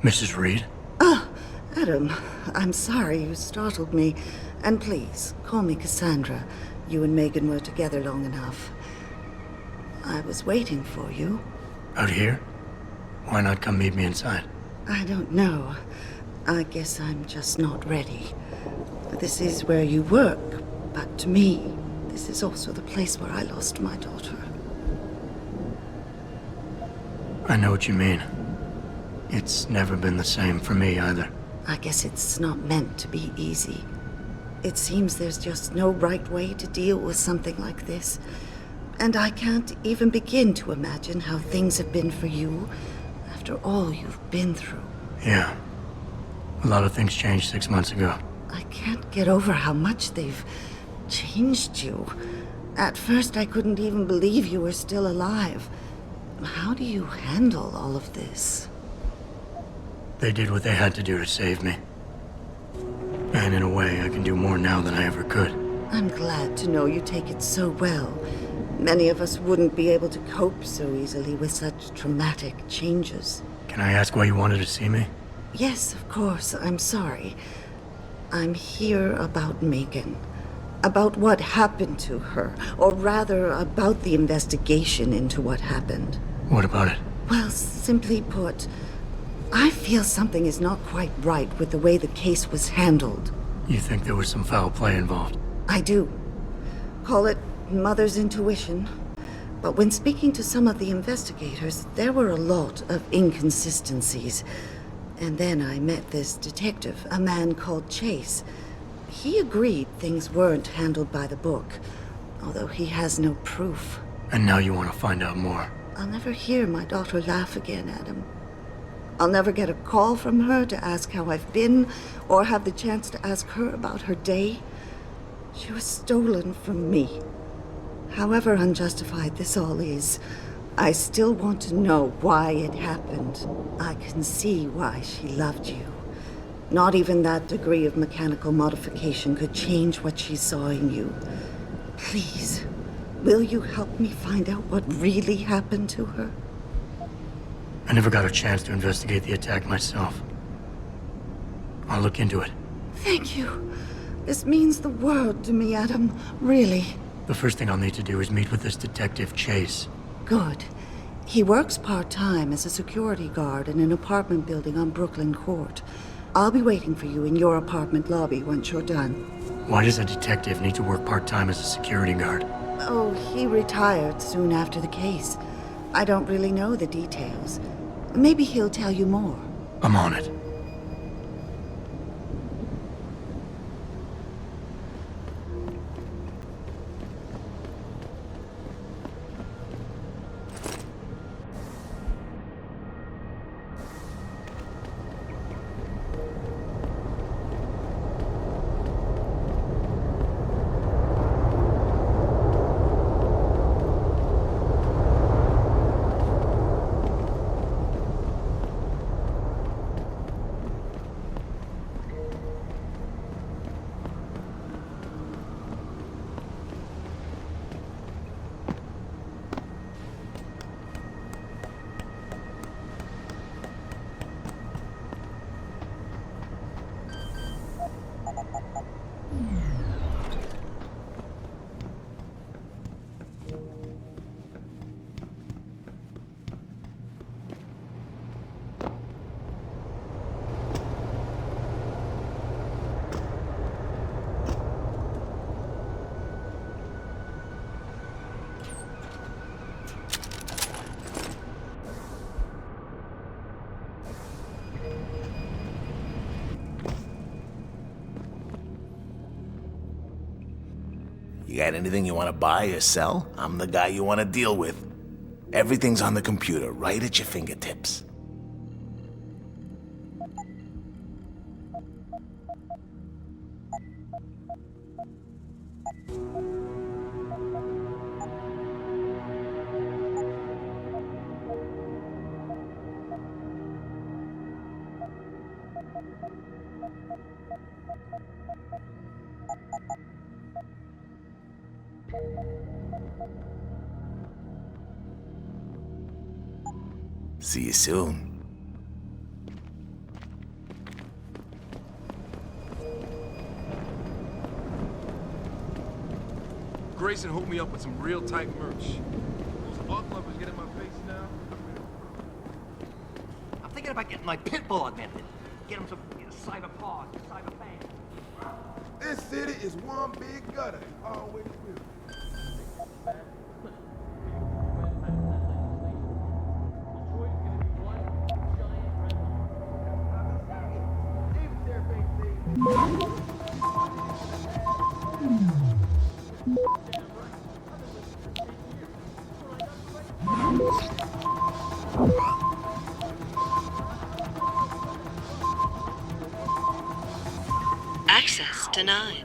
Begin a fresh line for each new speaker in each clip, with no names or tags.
Mrs. Reed?
Ah, Adam, I'm sorry you startled me. And please, call me Cassandra. You and Megan were together long enough. I was waiting for you.
Out here? Why not come meet me inside?
I don't know. I guess I'm just not ready. This is where you work, but to me, this is also the place where I lost my daughter.
I know what you mean. It's never been the same for me either.
I guess it's not meant to be easy. It seems there's just no right way to deal with something like this. And I can't even begin to imagine how things have been for you after all you've been through.
Yeah. A lot of things changed 6 months ago.
I can't get over how much they've changed you. At first, I couldn't even believe you were still alive. How do you handle all of this?
They did what they had to do to save me. And in a way, I can do more now than I ever could.
I'm glad to know you take it so well. Many of us wouldn't be able to cope so easily with such traumatic changes.
Can I ask why you wanted to see me?
Yes, of course. I'm sorry. I'm here about Megan. About what happened to her. Or rather, about the investigation into what happened.
What about it?
Well, simply put, I feel something is not quite right with the way the case was handled.
You think there was some foul play involved?
I do. Call it mother's intuition. But when speaking to some of the investigators, there were a lot of inconsistencies. And then I met this detective, a man called Chase. He agreed things weren't handled by the book, although he has no proof.
And now you want to find out more?
I'll never hear my daughter laugh again, Adam. I'll never get a call from her to ask how I've been, or have the chance to ask her about her day. She was stolen from me. However unjustified this all is, I still want to know why it happened. I can see why she loved you. Not even that degree of mechanical modification could change what she saw in you. Please, will you help me find out what really happened to her?
I never got a chance to investigate the attack myself. I'll look into it.
Thank you. This means the world to me, Adam. Really.
The first thing I'll need to do is meet with this detective, Chase.
Good. He works part-time as a security guard in an apartment building on Brooklyn Court. I'll be waiting for you in your apartment lobby once you're done.
Why does a detective need to work part-time as a security guard?
Oh, he retired soon after the case. I don't really know the details. Maybe he'll tell you more.
I'm on it.
You got anything you want to buy or sell? I'm the guy you want to deal with. Everything's on the computer, right at your fingertips. See you soon.
Grayson hooked me up with some real tight merch. Those art lovers get in my face now.
I'm thinking about getting my pit bull augmented. Get him some cyber paws, cyber fangs.
This city is one big gutter. Always will.
Access denied.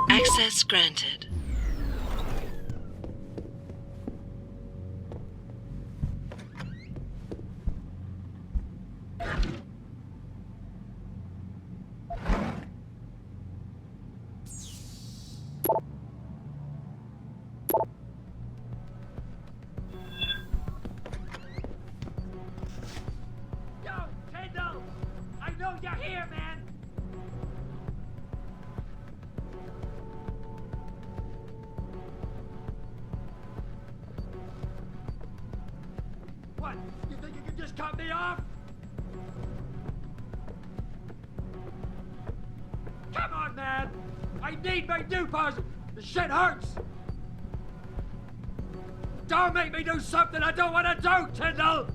Access granted.
Yo, Kendall! I know you're here, man! What? You think you can just cut me off? Come on, man! I need my new puzzle! The shit hurts! Don't make me do something I don't want to do, Tyndall!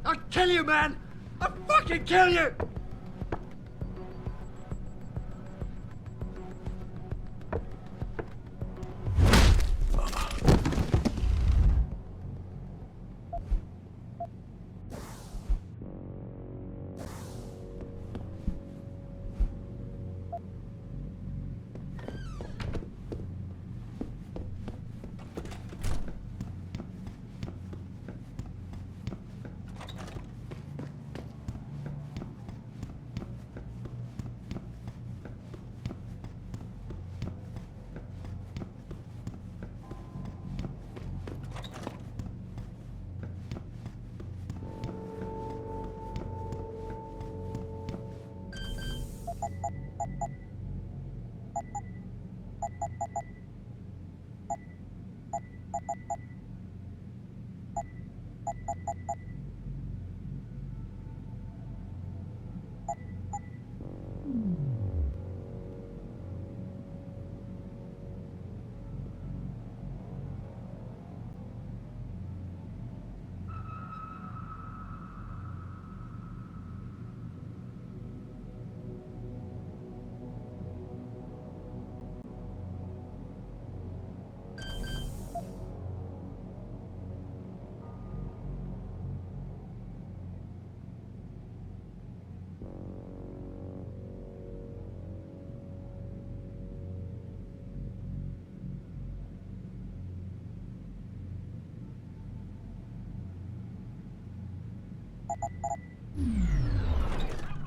I'll kill you, man! I'll fucking kill you!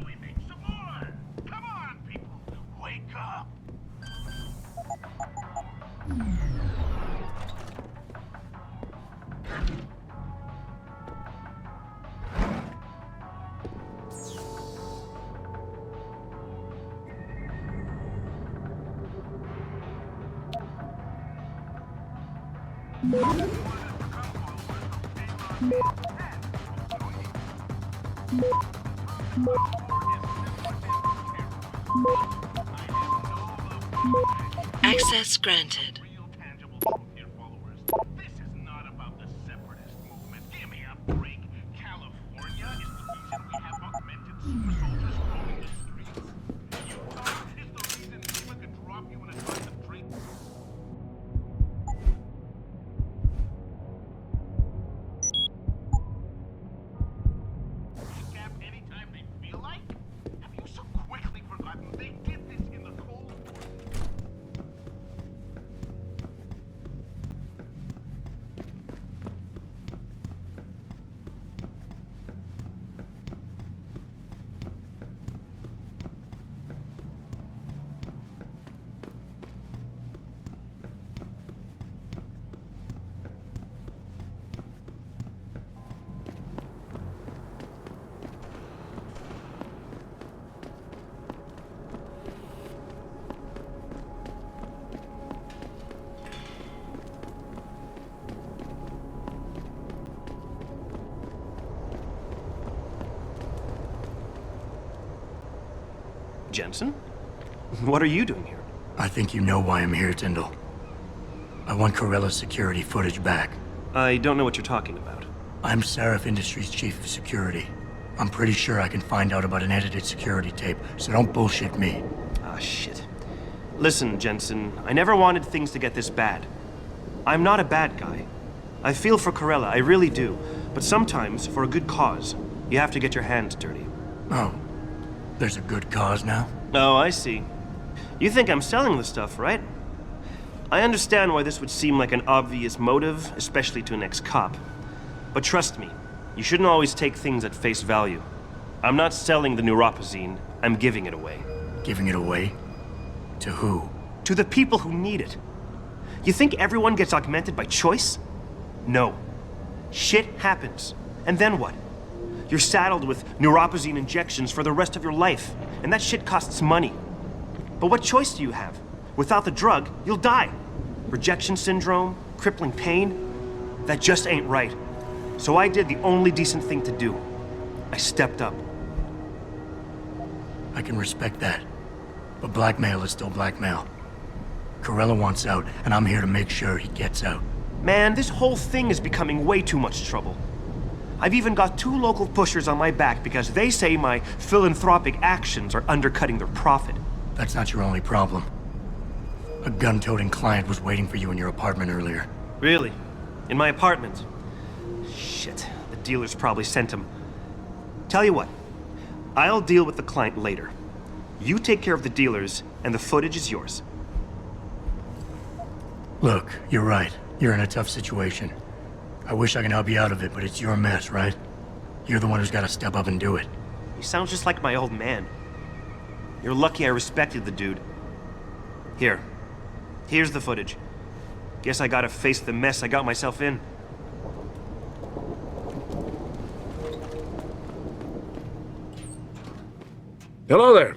We make some more. Come on, people. Wake up.
Access granted.
Real tangible proof here, followers. This is not about the separatist movement. Give me a break. California is the reason we have augmented super soldiers roaming the streets. Utah is the reason anyone could drop you in a concentration. Scab anytime they feel like? Have you so quickly forgotten they did this in the Cold War?
Jensen? What are you doing here?
I think you know why I'm here, Tyndall. I want Corella's security footage back.
I don't know what you're talking about.
I'm Seraph Industries' chief of security. I'm pretty sure I can find out about an edited security tape, so don't bullshit me.
Ah, shit. Listen, Jensen, I never wanted things to get this bad. I'm not a bad guy. I feel for Corella, I really do. But sometimes, for a good cause, you have to get your hands dirty.
Oh, there's a good cause now?
Oh, I see. You think I'm selling the stuff, right? I understand why this would seem like an obvious motive, especially to an ex-cop. But trust me, you shouldn't always take things at face value. I'm not selling the neuropazine, I'm giving it away.
Giving it away? To who?
To the people who need it. You think everyone gets augmented by choice? No. Shit happens. And then what? You're saddled with neuropazine injections for the rest of your life, and that shit costs money. But what choice do you have? Without the drug, you'll die. Rejection syndrome, crippling pain. That just ain't right. So I did the only decent thing to do. I stepped up.
I can respect that. But blackmail is still blackmail. Corella wants out, and I'm here to make sure he gets out.
Man, this whole thing is becoming way too much trouble. I've even got 2 local pushers on my back because they say my philanthropic actions are undercutting their profit.
That's not your only problem. A gun-toting client was waiting for you in your apartment earlier.
Really? In my apartment? Shit, the dealers probably sent him. Tell you what, I'll deal with the client later. You take care of the dealers, and the footage is yours.
Look, you're right. You're in a tough situation. I wish I can help you out of it, but it's your mess, right? You're the one who's got to step up and do it.
You sound just like my old man. You're lucky I respected the dude. Here's the footage. Guess I gotta face the mess I got myself in.
Hello there.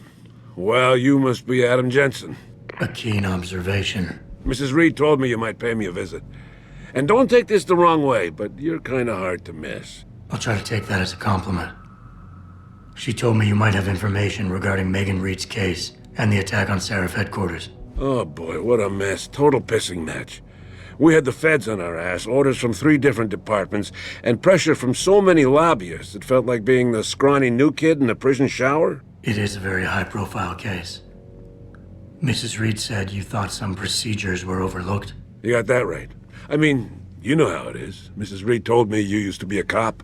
Well, you must be Adam Jensen.
A keen observation.
Mrs. Reed told me you might pay me a visit. And don't take this the wrong way, but you're kinda hard to miss.
I'll try to take that as a compliment. She told me you might have information regarding Megan Reed's case and the attack on Seraph headquarters.
Oh boy, what a mess. Total pissing match. We had the feds on our ass, orders from 3 different departments, and pressure from so many lobbyists it felt like being the scrawny new kid in a prison shower.
It is a very high-profile case. Mrs. Reed said you thought some procedures were overlooked.
You got that right. I mean, you know how it is. Mrs. Reed told me you used to be a cop.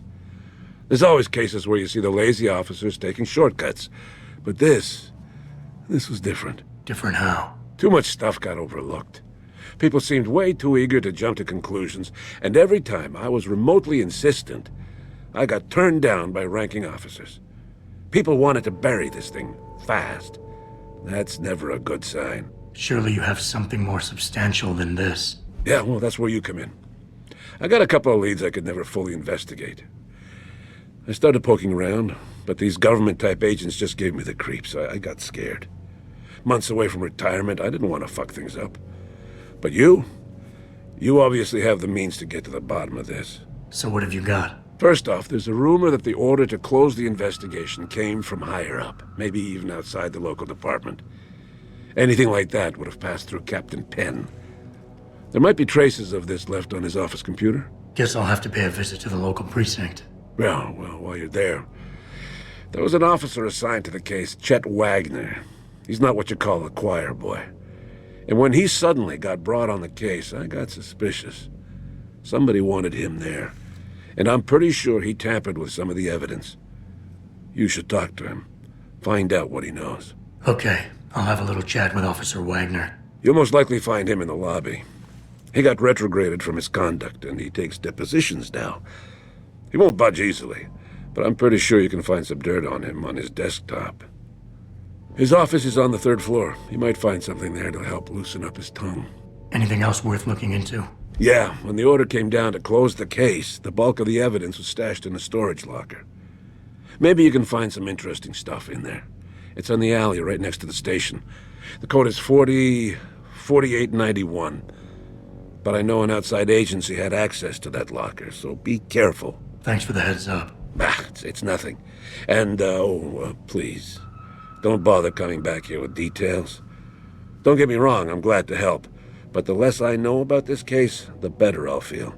There's always cases where you see the lazy officers taking shortcuts. But this was different.
Different how?
Too much stuff got overlooked. People seemed way too eager to jump to conclusions, and every time I was remotely insistent, I got turned down by ranking officers. People wanted to bury this thing fast. That's never a good sign.
Surely you have something more substantial than this.
Yeah, well, that's where you come in. I got a couple of leads I could never fully investigate. I started poking around, but these government-type agents just gave me the creeps. I got scared. Months away from retirement, I didn't want to fuck things up. But you You obviously have the means to get to the bottom of this.
So what have you got?
First off, there's a rumor that the order to close the investigation came from higher up, maybe even outside the local department. Anything like that would have passed through Captain Penn. There might be traces of this left on his office computer.
Guess I'll have to pay a visit to the local precinct.
Well, while you're there was an officer assigned to the case, Chet Wagner. He's not what you call a choir boy. And when he suddenly got brought on the case, I got suspicious. Somebody wanted him there. And I'm pretty sure he tampered with some of the evidence. You should talk to him. Find out what he knows.
Okay, I'll have a little chat with Officer Wagner.
You'll most likely find him in the lobby. He got retrograded from his conduct, and he takes depositions now. He won't budge easily, but I'm pretty sure you can find some dirt on him on his desktop. His office is on the 3rd floor. You might find something there to help loosen up his tongue.
Anything else worth looking into?
Yeah, when the order came down to close the case, the bulk of the evidence was stashed in a storage locker. Maybe you can find some interesting stuff in there. It's on the alley right next to the station. The code is 4891. But I know an outside agency had access to that locker, so be careful.
Thanks for the heads up.
It's nothing. And, please, don't bother coming back here with details. Don't get me wrong, I'm glad to help. But the less I know about this case, the better I'll feel.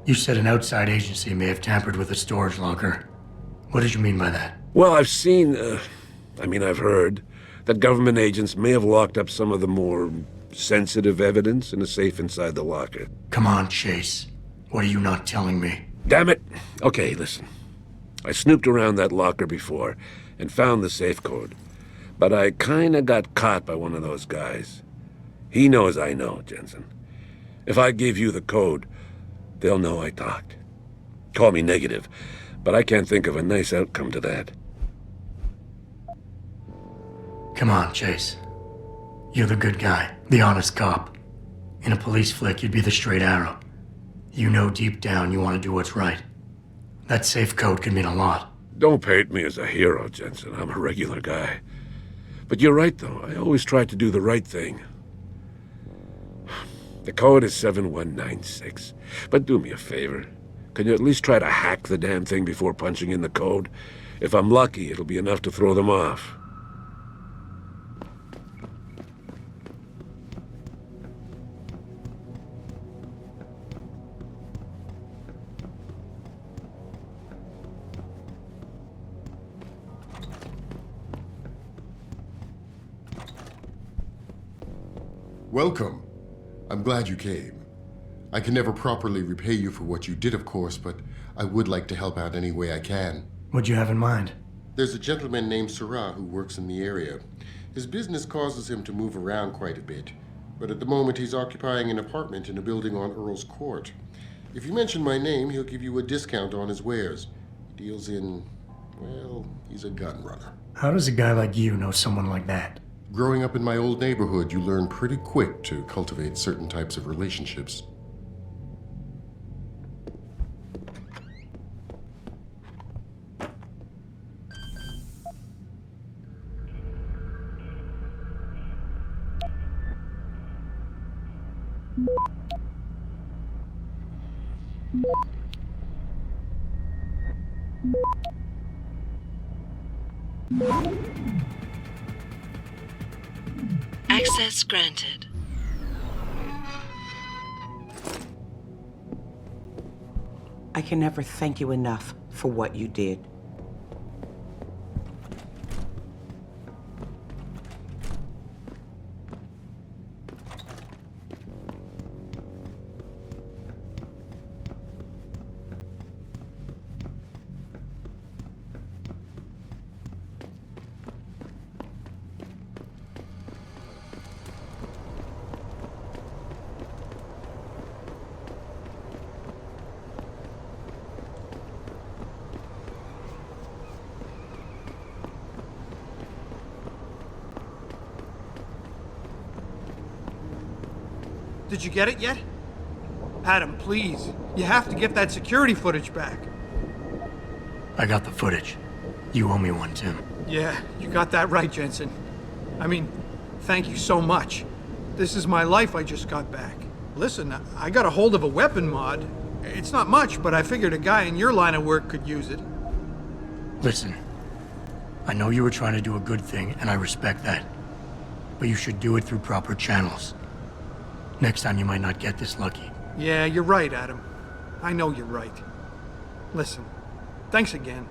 You said an outside agency may have tampered with a storage locker. What did you mean by that?
Well, I've heard that government agents may have locked up some of the more sensitive evidence in a safe inside the locker.
Come on, Chase. What are you not telling me?
Damn it! Okay, listen. I snooped around that locker before and found the safe code. But I kinda got caught by one of those guys. He knows I know, Jensen. If I give you the code, they'll know I talked. Call me negative, but I can't think of a nice outcome to that.
Come on, Chase. You're the good guy, the honest cop. In a police flick, you'd be the straight arrow. You know deep down you want to do what's right. That safe code could mean a lot.
Don't paint me as a hero, Jensen. I'm a regular guy. But you're right, though. I always try to do the right thing. The code is 7196. But do me a favor. Can you at least try to hack the damn thing before punching in the code? If I'm lucky, it'll be enough to throw them off.
Welcome. I'm glad you came. I can never properly repay you for what you did, of course, but I would like to help out any way I can.
What'd you have in mind?
There's a gentleman named Sarah who works in the area. His business causes him to move around quite a bit, but at the moment he's occupying an apartment in a building on Earl's Court. If you mention my name, he'll give you a discount on his wares. He deals in, well, he's a gun runner.
How does a guy like you know someone like that?
Growing up in my old neighborhood, you learn pretty quick to cultivate certain types of relationships.
Access granted.
I can never thank you enough for what you did.
Did you get it yet? Adam, please. You have to get that security footage back.
I got the footage. You owe me one, Tim.
Yeah, you got that right, Jensen. I mean, thank you so much. This is my life I just got back. Listen, I got a hold of a weapon mod. It's not much, but I figured a guy in your line of work could use it.
Listen, I know you were trying to do a good thing, and I respect that. But you should do it through proper channels. Next time you might not get this lucky.
Yeah, you're right, Adam. I know you're right. Listen, thanks again.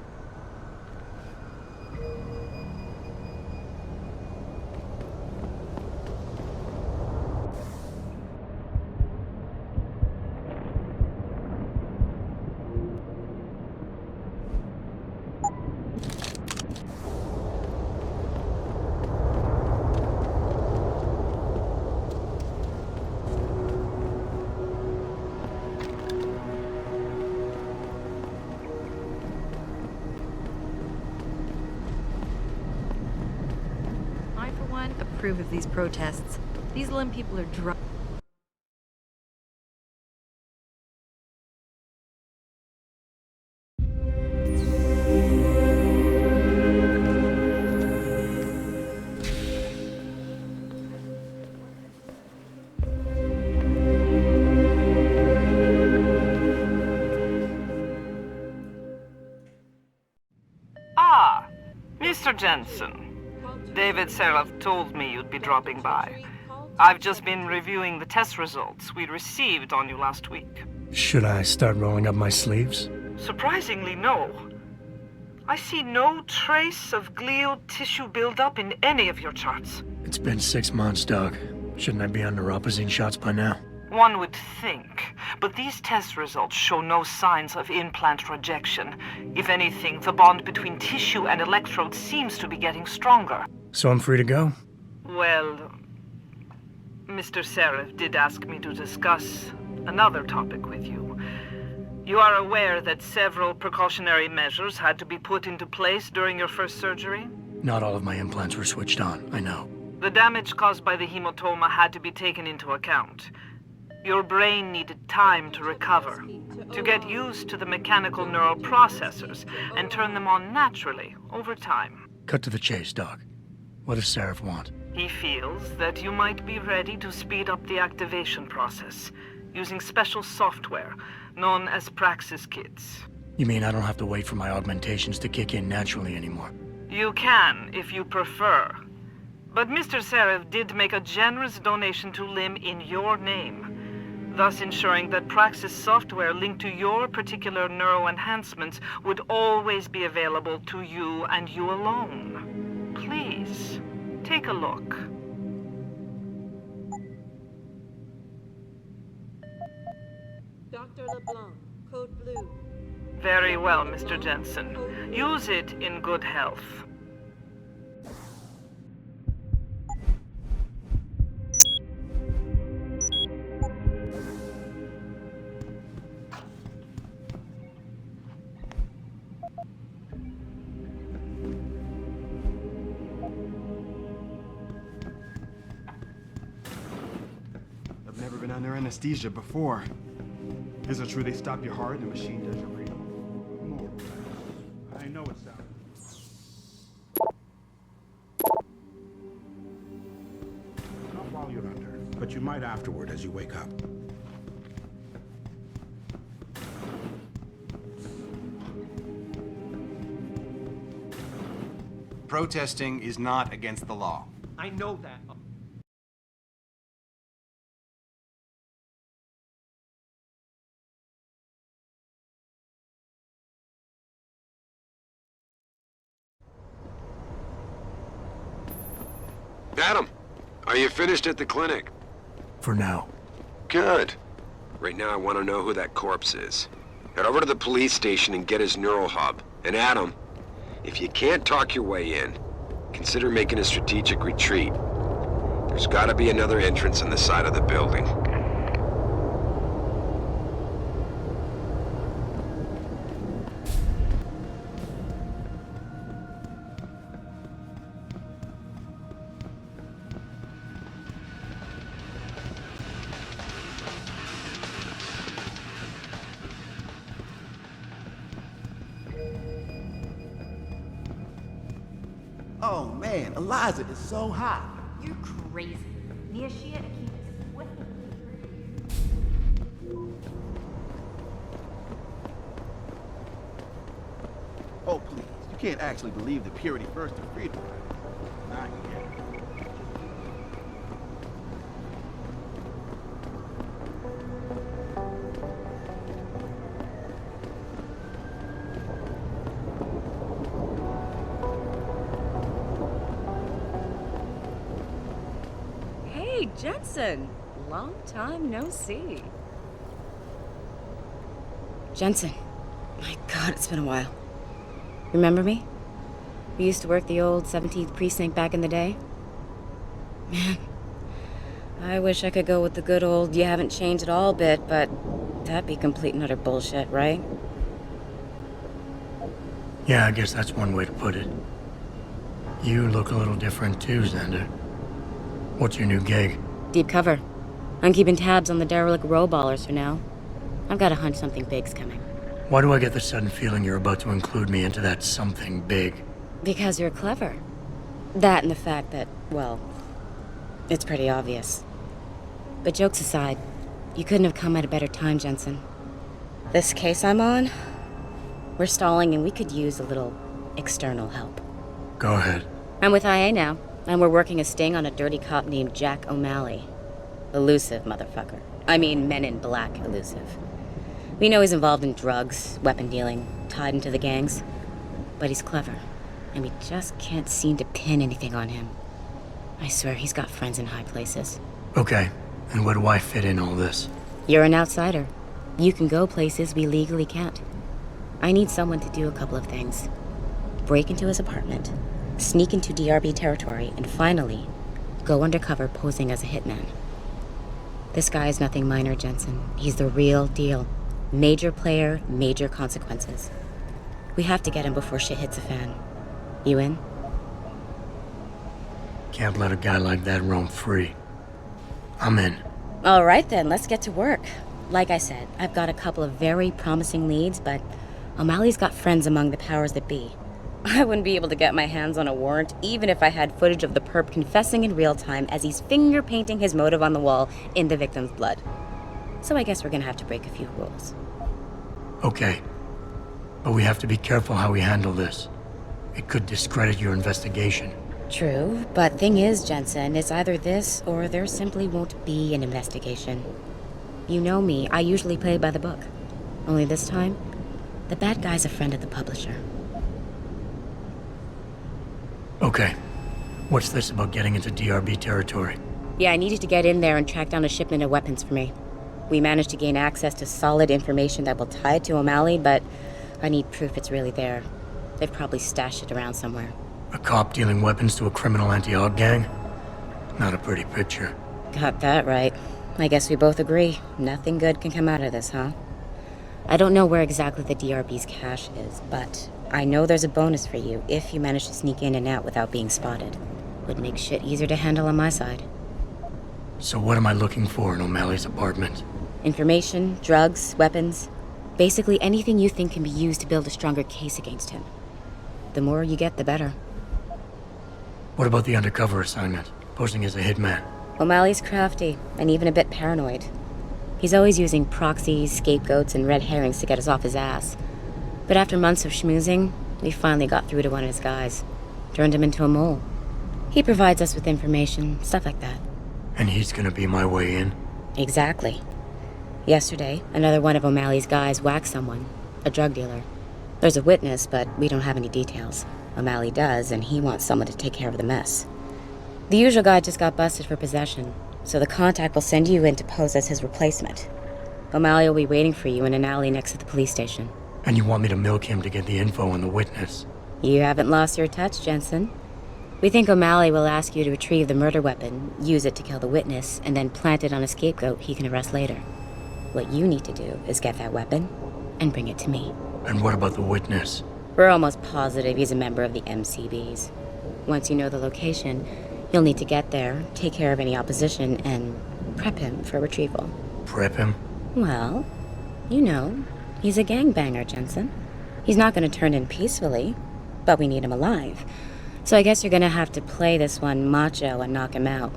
Approve of these protests. These Lim people are drunk.
Ah, Mr. Jensen. David Seraph told me you'd be dropping by. I've just been reviewing the test results we received on you last week.
Should I start rolling up my sleeves?
Surprisingly, no. I see no trace of glial tissue buildup in any of your charts.
It's been 6 months, Doc. Shouldn't I be on neuropozyne shots by now?
One would think, but these test results show no signs of implant rejection. If anything, the bond between tissue and electrodes seems to be getting stronger.
So I'm free to go?
Well, Mr. Seraph did ask me to discuss another topic with you. You are aware that several precautionary measures had to be put into place during your first surgery?
Not all of my implants were switched on, I know.
The damage caused by the hematoma had to be taken into account. Your brain needed time to recover, to get used to the mechanical neural processors and turn them on naturally over time.
Cut to the chase, Doc. What does Seraph want?
He feels that you might be ready to speed up the activation process using special software known as Praxis kits.
You mean I don't have to wait for my augmentations to kick in naturally anymore?
You can, if you prefer. But Mr. Seraph did make a generous donation to Lim in your name, thus ensuring that Praxis software linked to your particular neuroenhancements would always be available to you and you alone. Please, take a look.
Dr. LeBlanc, code blue.
Very well, Mr. Jensen. Use it in good health.
I've never been under anesthesia before. Is it true they stop your heart and the machine does your breathing? More. I know it's out.
Not while you're under, but you might afterward as you wake up.
Protesting is not against the law.
I know that.
Adam, are you finished at the clinic?
For now.
Good. Right now I want to know who that corpse is. Head over to the police station and get his neural hub. And Adam, if you can't talk your way in, consider making a strategic retreat. There's gotta be another entrance on the side of the building.
Oh man, Eliza is so hot.
You're crazy.
Oh, please. You can't actually believe the purity first of freedom. Not yet.
Hey, Jensen. Long time no see. Jensen. My God, it's been a while. Remember me? We used to work the old 17th precinct back in the day. Man, I wish I could go with the good old you haven't changed at all bit, but that'd be complete and utter bullshit, right?
Yeah, I guess that's one way to put it. You look a little different too, Xander. What's your new gig?
Deep cover. I'm keeping tabs on the derelict row-ballers for now. I've got a hunch something big's coming.
Why do I get the sudden feeling you're about to include me into that something big?
Because you're clever. That and the fact that, well, it's pretty obvious. But jokes aside, you couldn't have come at a better time, Jensen. This case I'm on, we're stalling and we could use a little external help.
Go ahead.
I'm with IA now, and we're working a sting on a dirty cop named Jack O'Malley. Elusive motherfucker. I mean, Men in Black elusive. We know he's involved in drugs, weapon dealing, tied into the gangs. But he's clever, and we just can't seem to pin anything on him. I swear he's got friends in high places.
Okay, and where do I fit in all this?
You're an outsider. You can go places we legally can't. I need someone to do a couple of things. Break into his apartment, sneak into DRB territory, and finally, go undercover posing as a hitman. This guy is nothing minor, Jensen. He's the real deal. Major player, major consequences. We have to get him before shit hits the fan. You in?
Can't let a guy like that roam free. I'm in.
All right then, let's get to work. Like I said, I've got a couple of very promising leads, but O'Malley's got friends among the powers that be. I wouldn't be able to get my hands on a warrant, even if I had footage of the perp confessing in real time as he's finger painting his motive on the wall in the victim's blood. So I guess we're gonna have to break a few rules.
Okay. But we have to be careful how we handle this. It could discredit your investigation.
True, but thing is, Jensen, it's either this or there simply won't be an investigation. You know me, I usually play by the book. Only this time, the bad guy's a friend of the publisher.
Okay. What's this about getting into DRB territory?
Yeah, I needed to get in there and track down a shipment of weapons for me. We managed to gain access to solid information that will tie it to O'Malley, but I need proof it's really there. They've probably stashed it around somewhere.
A cop dealing weapons to a criminal anti-aug gang? Not a pretty picture.
Got that right. I guess we both agree. Nothing good can come out of this, huh? I don't know where exactly the DRB's cache is, but I know there's a bonus for you if you manage to sneak in and out without being spotted. Would make shit easier to handle on my side.
So what am I looking for in O'Malley's apartment?
Information, drugs, weapons. Basically anything you think can be used to build a stronger case against him. The more you get, the better.
What about the undercover assignment? Posing as a hitman?
O'Malley's crafty, and even a bit paranoid. He's always using proxies, scapegoats, and red herrings to get us off his ass. But after months of schmoozing, we finally got through to one of his guys. Turned him into a mole. He provides us with information, stuff like that.
And he's gonna be my way in?
Exactly. Yesterday, another one of O'Malley's guys whacked someone, a drug dealer. There's a witness, but we don't have any details. O'Malley does, and he wants someone to take care of the mess. The usual guy just got busted for possession, so the contact will send you in to pose as his replacement. O'Malley will be waiting for you in an alley next to the police station.
And you want me to milk him to get the info on the witness?
You haven't lost your touch, Jensen. We think O'Malley will ask you to retrieve the murder weapon, use it to kill the witness, and then plant it on a scapegoat he can arrest later. What you need to do is get that weapon and bring it to me.
And what about the witness?
We're almost positive he's a member of the MCBs. Once you know the location, you'll need to get there, take care of any opposition, and prep him for retrieval.
Prep him?
Well, you know, he's a gangbanger, Jensen. He's not going to turn in peacefully, but we need him alive. So I guess you're going to have to play this one macho and knock him out.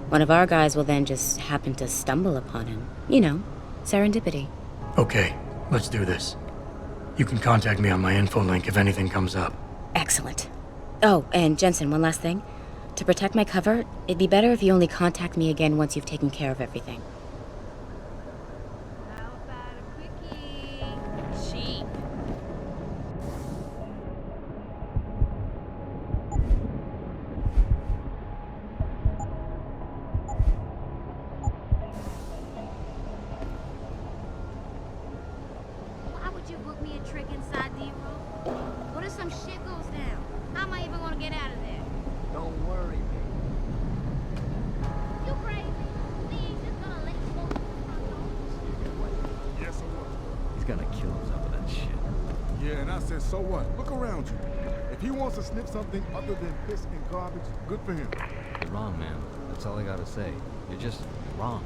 One of our guys will then just happen to stumble upon him. You know, serendipity.
Okay, let's do this. You can contact me on my info link if anything comes up.
Excellent. Oh, and Jensen, one last thing. To protect my cover, it'd be better if you only contact me again once you've taken care of everything.
How about a quickie? Cheap.
Why would you book me a trick inside D-Room? What if some shit goes down? How am I even gonna get out of there?
Don't worry, baby.
You crazy? They ain't just gonna let you go through the front door.
Yes, so what?
He's gonna kill us over that shit.
Yeah, and I said, so what? Look around you. If he wants to sniff something other than piss and garbage, good for him.
You're wrong, man. That's all I gotta say. You're just wrong.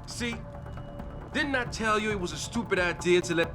See? Didn't I tell you it was a stupid idea to let...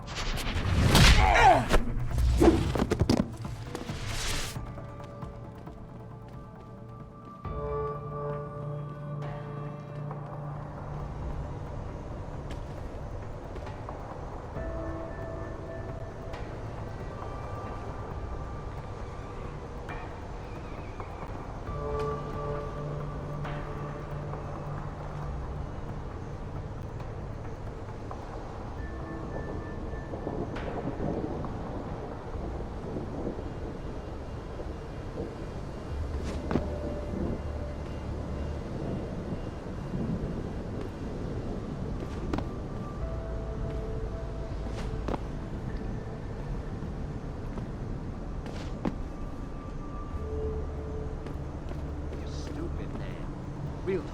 Real talk.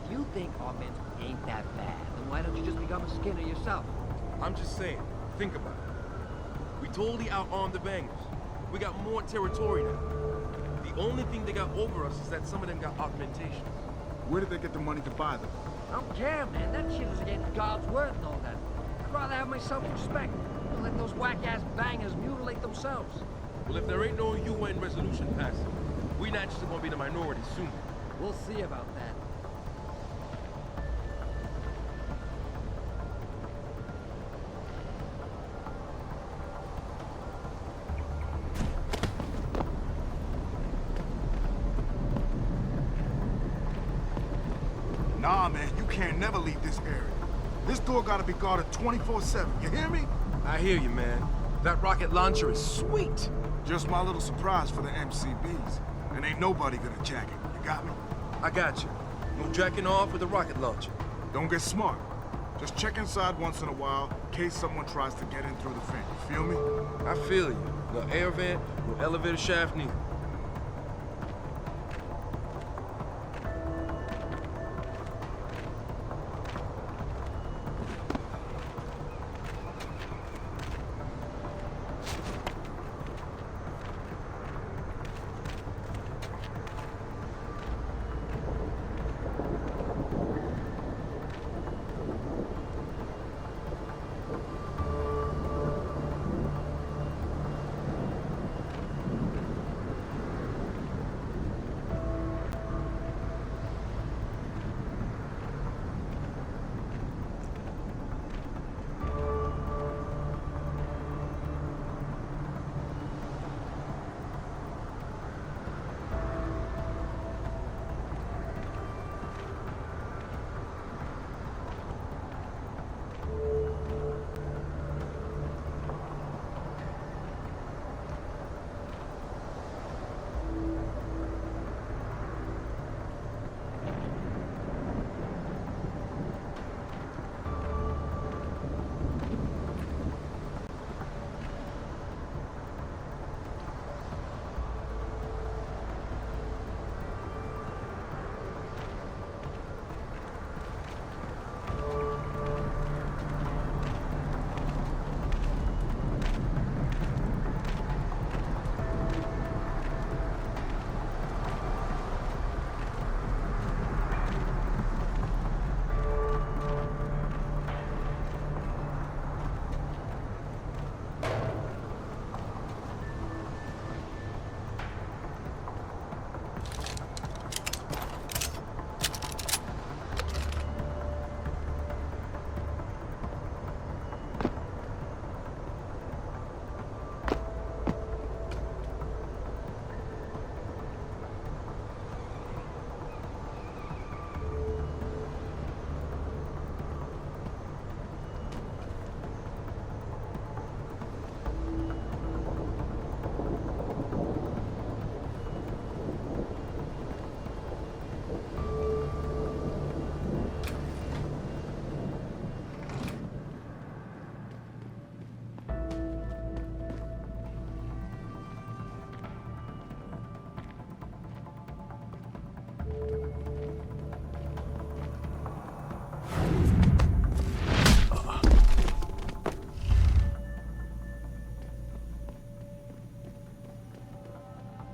If you think our men ain't that bad, then why don't you just become a Skinner yourself?
I'm just saying, think about it. We totally outarmed the bangers. We got more territory now. The only thing they got over us is that some of them got augmentations.
Where did they get the money to buy them?
I don't care, man. That shit is against God's word and all that. I'd rather have my self-respect than let those whack-ass bangers mutilate themselves.
Well, if there ain't no UN resolution passed, we not just gonna be the minority soon.
We'll see about that.
Nah, man, you can't never leave this area. This door gotta be guarded 24/7, you hear me?
I hear you, man. That rocket launcher is sweet.
Just my little surprise for the MCBs. And ain't nobody gonna jack it, you got me?
I got you. No jacking off with a rocket launcher.
Don't get smart. Just check inside once in a while, in case someone tries to get in through the vent, you feel me?
I feel you. No air vent, no elevator shaft neither.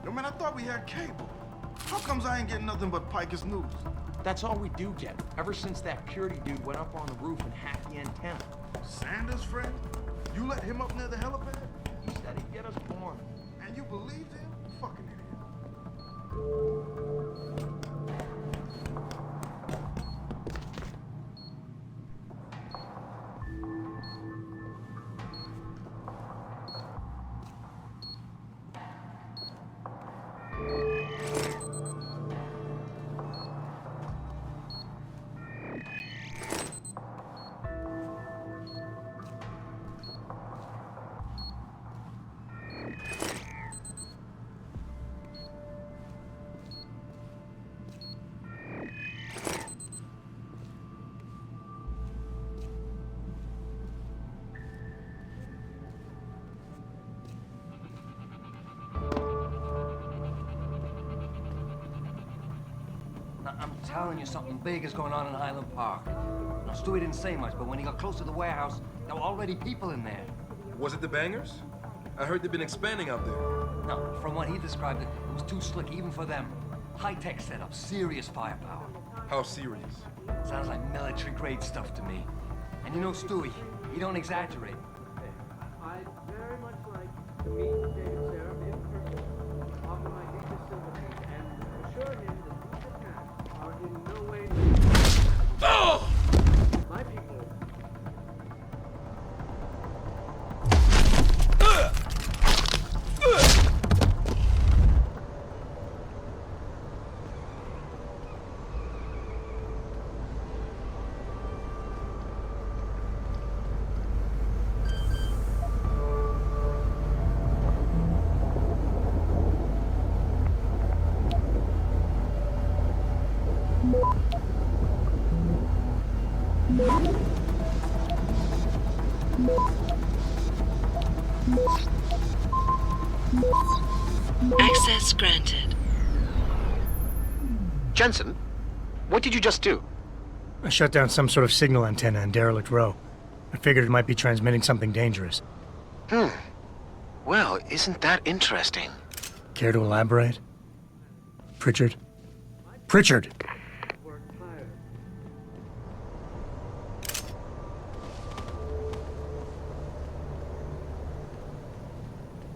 Yo, man, I thought we had cable. How comes I ain't getting nothing but Picus news?
That's all we do get, ever since that Purity dude went up on the roof and hacked the antenna.
Sanders' friend? You let him up near the helipad?
He said he'd get us born.
And you believed him? Fucking idiot.
I'm telling you, something big is going on in Highland Park. Now, Stewie didn't say much, but when he got close to the warehouse, there were already people in there.
Was it the bangers? I heard they've been expanding out there.
No, from what he described, it was too slick even for them. High-tech setup, serious firepower.
How serious?
Sounds like military-grade stuff to me. And you know Stewie, he don't exaggerate.
I'd very much like to meet David Seraph in person, offer my deepest sympathies, and assure him that these attacks are in no way...
Oh!
My people...
Access granted.
Jensen, what did you just do?
I shut down some sort of signal antenna in Derelict Row. I figured it might be transmitting something dangerous.
Well, isn't that interesting?
Care to elaborate? Pritchard? Pritchard!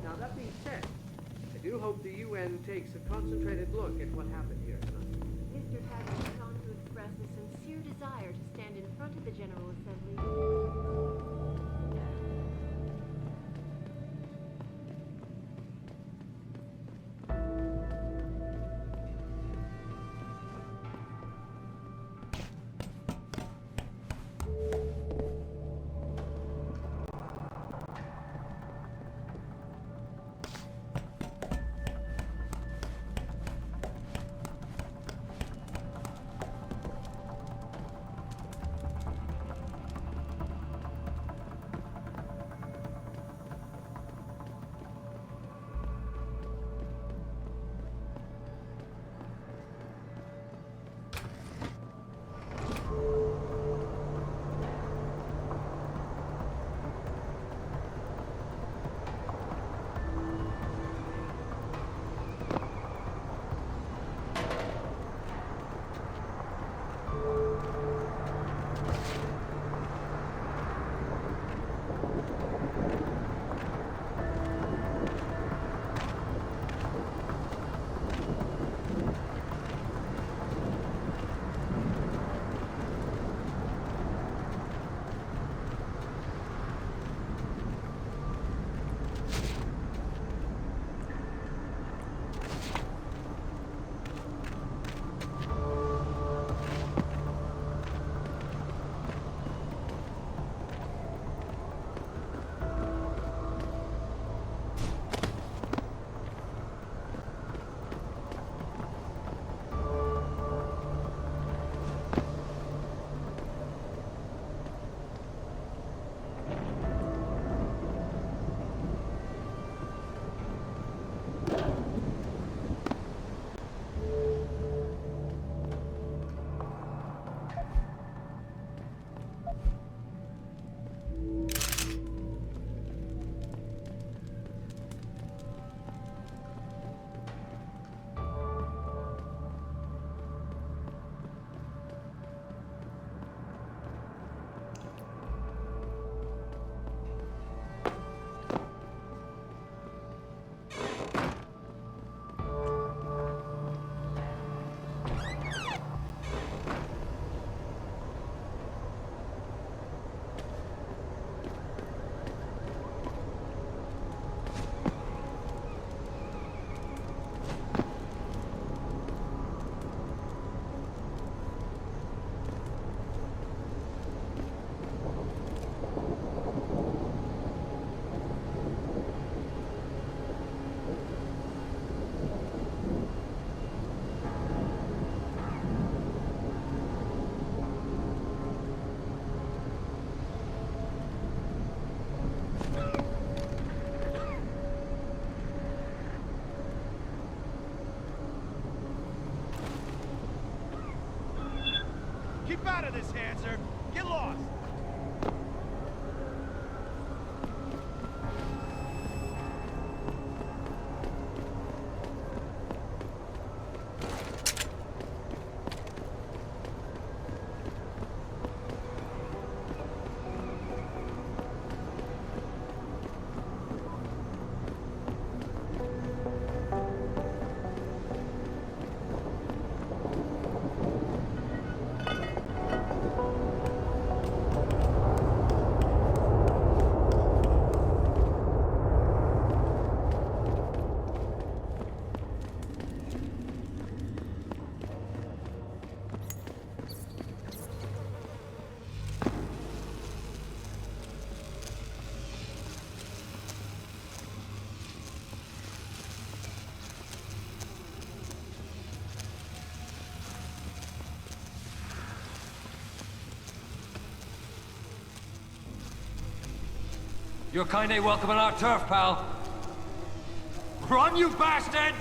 Now, that being said, I do hope the UN takes a concentrated look at what happened here tonight.
Mr. Haggard has gone to express a sincere desire to stand in front of the General Assembly.
Keep out of this, Hanser! Get lost!
You're kinda welcome on our turf, pal. Run, you bastard!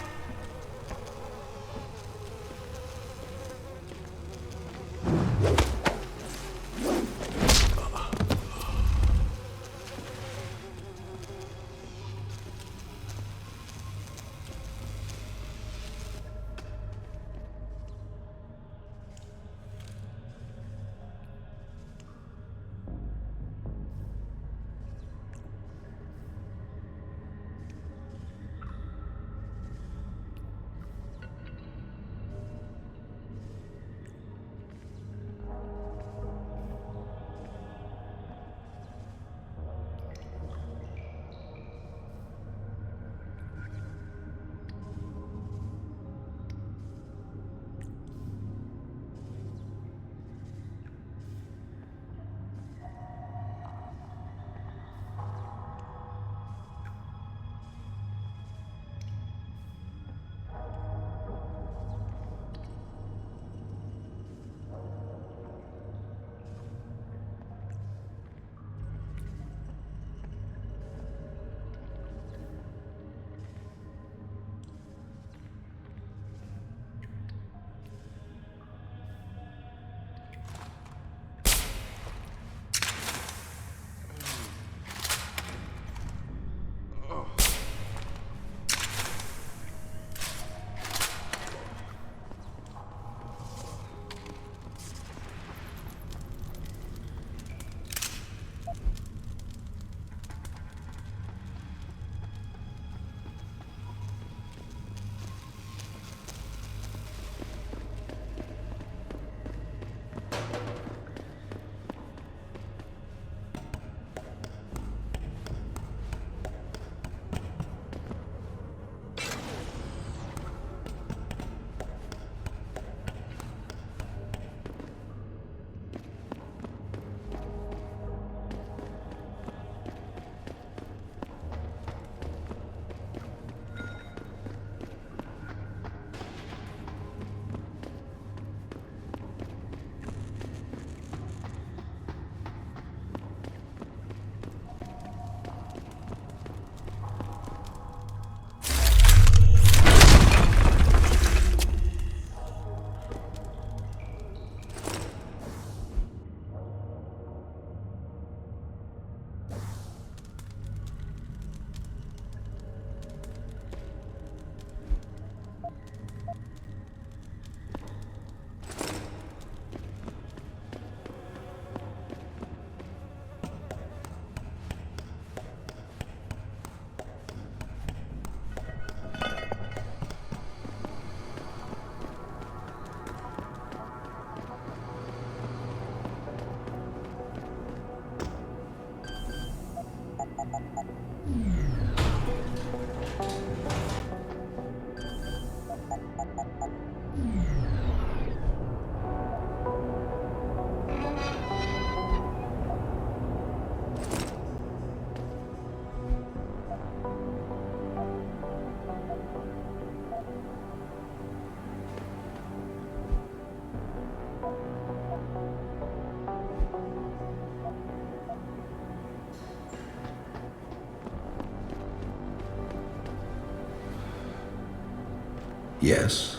Yes.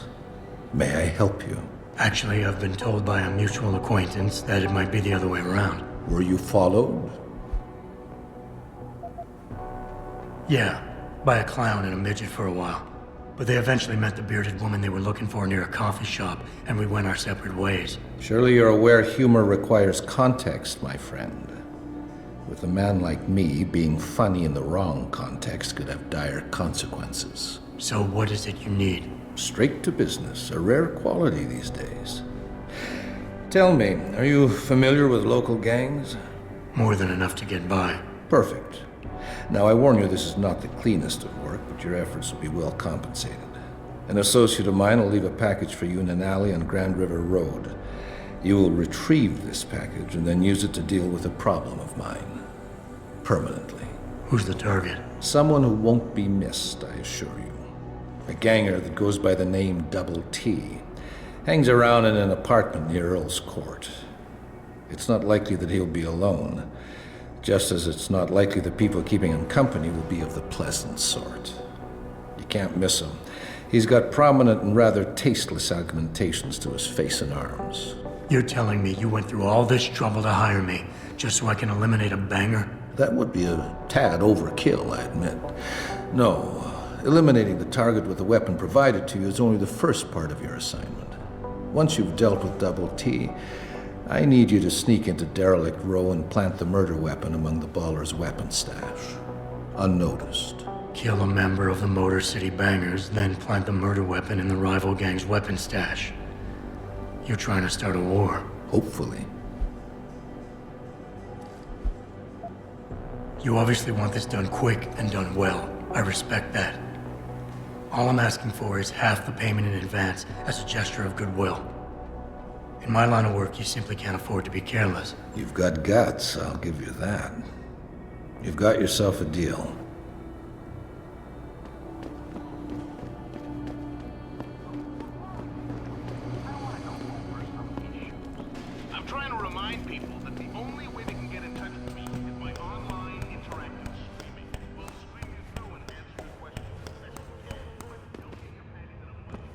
May I help you?
Actually, I've been told by a mutual acquaintance that it might be the other way around.
Were you followed?
Yeah, by a clown and a midget for a while. But they eventually met the bearded woman they were looking for near a coffee shop, and we went our separate ways.
Surely you're aware humor requires context, my friend. With a man like me, being funny in the wrong context could have dire consequences.
So what is it you need?
Straight to business, a rare quality these days. Tell me, are you familiar with local gangs?
More than enough to get by.
Perfect. Now, I warn you, this is not the cleanest of work, but your efforts will be well compensated. An associate of mine will leave a package for you in an alley on Grand River Road. You will retrieve this package and then use it to deal with a problem of mine. Permanently.
Who's the target?
Someone who won't be missed, I assure you. A ganger that goes by the name Double T. Hangs around in an apartment near Earl's Court. It's not likely that he'll be alone. Just as it's not likely the people keeping him company will be of the pleasant sort. You can't miss him. He's got prominent and rather tasteless augmentations to his face and arms.
You're telling me you went through all this trouble to hire me, just so I can eliminate a banger?
That would be a tad overkill, I admit. No, eliminating the target with the weapon provided to you is only the first part of your assignment. Once you've dealt with Double T, I need you to sneak into Derelict Row and plant the murder weapon among the baller's weapon stash. Unnoticed.
Kill a member of the Motor City Bangers, then plant the murder weapon in the rival gang's weapon stash. You're trying to start a war.
Hopefully.
You obviously want this done quick and done well. I respect that. All I'm asking for is half the payment in advance as a gesture of goodwill. In my line of work, you simply can't afford to be careless.
You've got guts, I'll give you that. You've got yourself a deal.
I'm trying to remind people that the only way they can get in touch with me is by online interactive streaming. We'll stream you through and answer your questions as best we can, but don't get your panties in a bunch.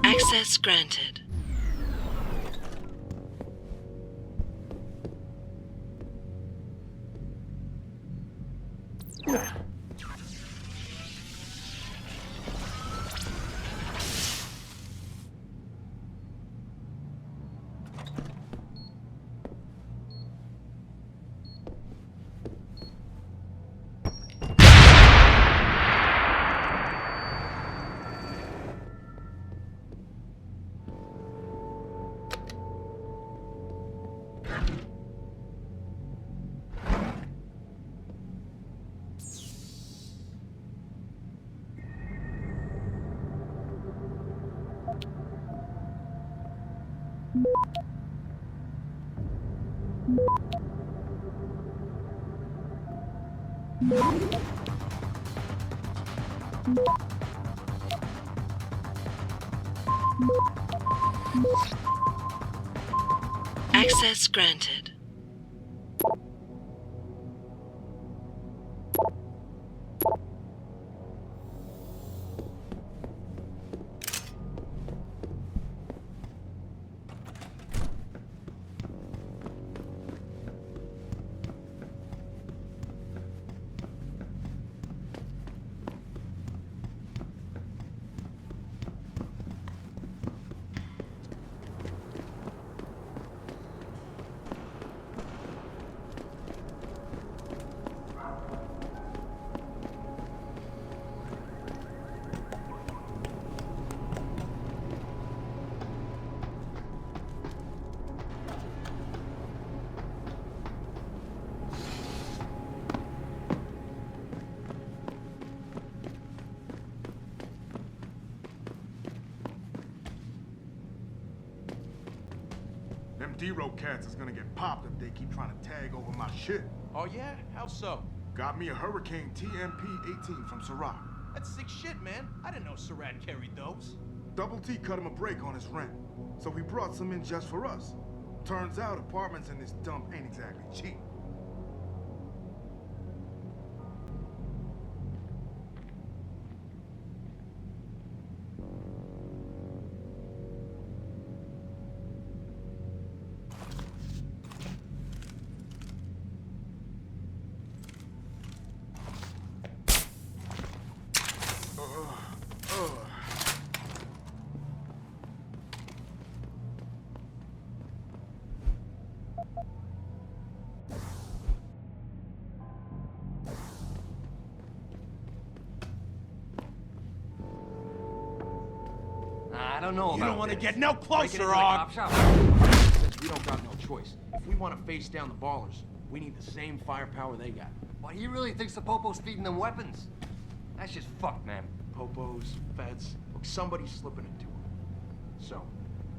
Access granted. Access granted.
Them D-Row cats is gonna get popped if they keep trying to tag over my shit.
Oh yeah? How so?
Got me a Hurricane TMP-18 from Syrah.
That's sick shit, man. I didn't know Surratt carried those.
Double T cut him a break on his rent, so he brought some in just for us. Turns out apartments in this dump ain't exactly cheap.
I don't know about
You don't want to
this.
get no
Break it
closer,
into the
Og.
cop shop.
Since we don't got no choice, if we want to face down the ballers, we need the same firepower they got.
Well, he really thinks the Popo's feeding them weapons. That's just fucked, man.
Popos, feds, look, somebody's slipping it to them. So,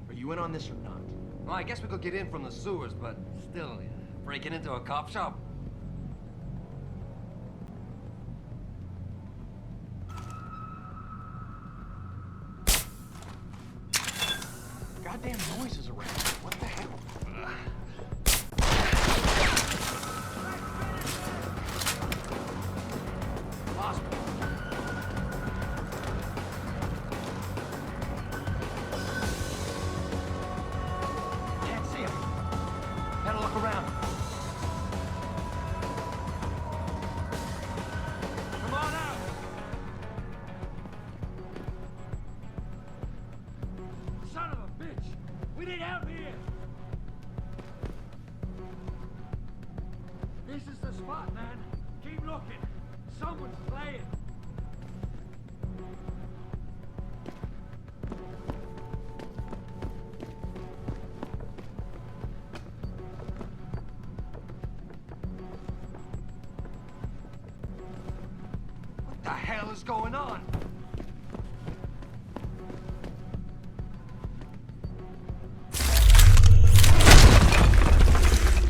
are you in on this or not?
Well, I guess we could get in from the sewers, but still, breaking into a cop shop?
Goddamn noises around. What the hell?
Lost me. Can't see him. Gotta look around. Come on out! Son of a bitch! We need help here! This is the spot, man. Keep looking. Someone's playing. What the hell is going on?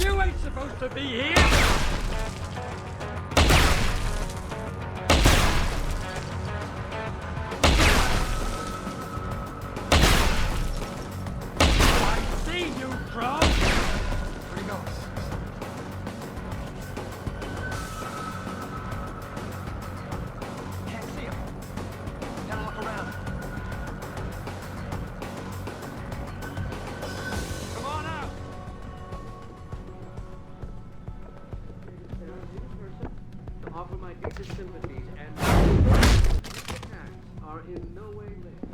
You ain't supposed to be here! I see you, Crow! Where'd he go?
deepest sympathies and these attacks are in no way linked.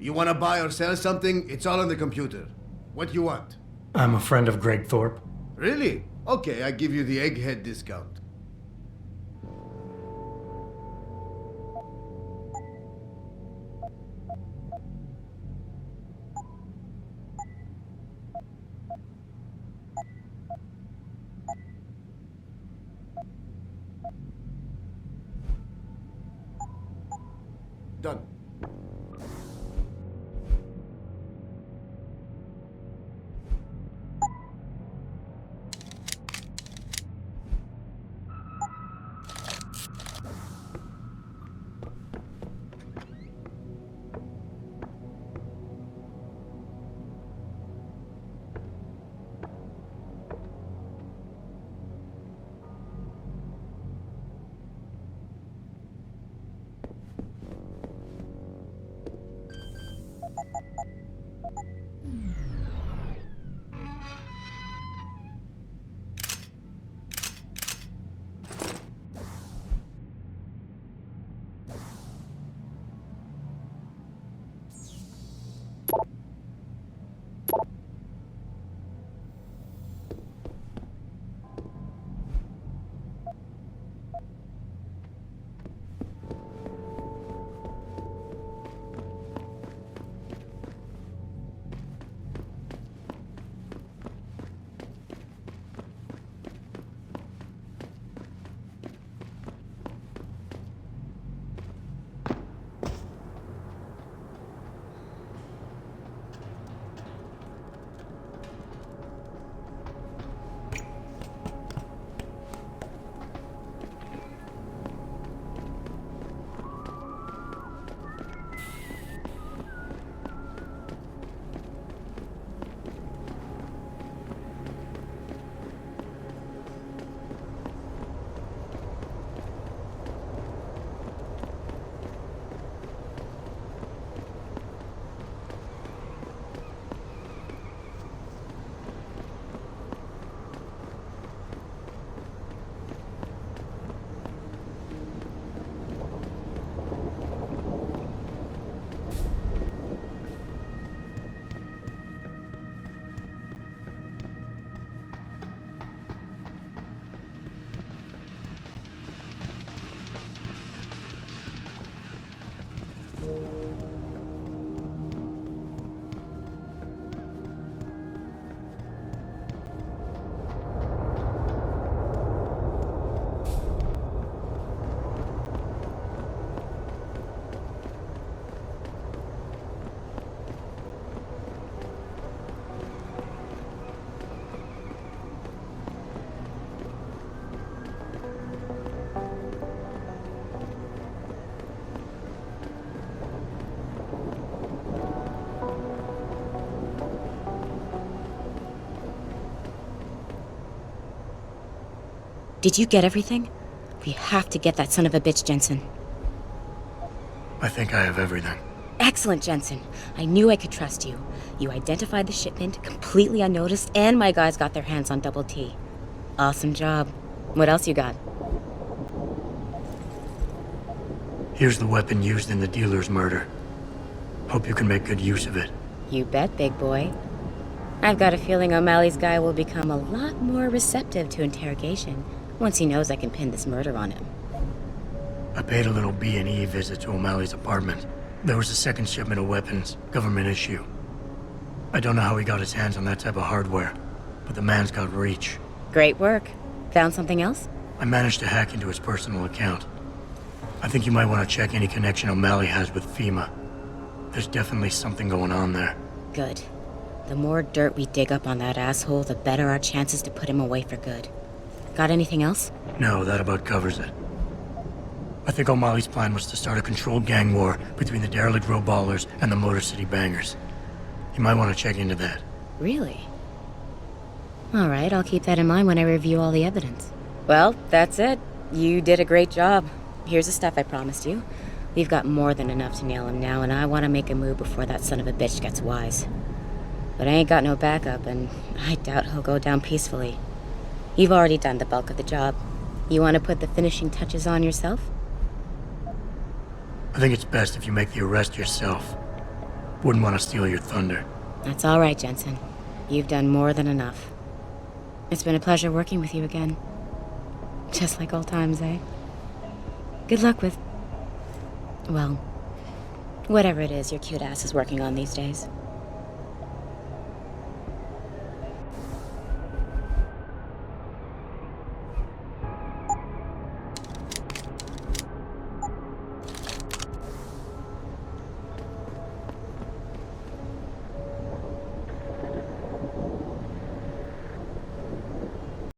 You want to buy or sell something? It's all on the computer. What you want?
I'm a friend of Greg Thorpe.
Really? Okay, I give you the egghead discount. Done.
Did you get everything? We have to get that son of a bitch, Jensen.
I think I have everything.
Excellent, Jensen. I knew I could trust you. You identified the shipment completely unnoticed, and my guys got their hands on Double T. Awesome job. What else you got?
Here's the weapon used in the dealer's murder. Hope you can make good use of it.
You bet, big boy. I've got a feeling O'Malley's guy will become a lot more receptive to interrogation once he knows I can pin this murder on him.
I paid a little B&E visit to O'Malley's apartment. There was a second shipment of weapons, government issue. I don't know how he got his hands on that type of hardware, but the man's got reach.
Great work. Found something else?
I managed to hack into his personal account. I think you might want to check any connection O'Malley has with FEMA. There's definitely something going on there.
Good. The more dirt we dig up on that asshole, the better our chances to put him away for good. Got anything else?
No, that about covers it. I think O'Malley's plan was to start a controlled gang war between the derelict road ballers and the Motor City bangers. You might want to check into that.
Really? All right, I'll keep that in mind when I review all the evidence. Well, that's it. You did a great job. Here's the stuff I promised you. We've got more than enough to nail him now, and I want to make a move before that son of a bitch gets wise. But I ain't got no backup, and I doubt he'll go down peacefully. You've already done the bulk of the job. You want to put the finishing touches on yourself?
I think it's best if you make the arrest yourself. Wouldn't want to steal your thunder.
That's all right, Jensen. You've done more than enough. It's been a pleasure working with you again. Just like old times, eh? Good luck with... well, whatever it is your cute ass is working on these days.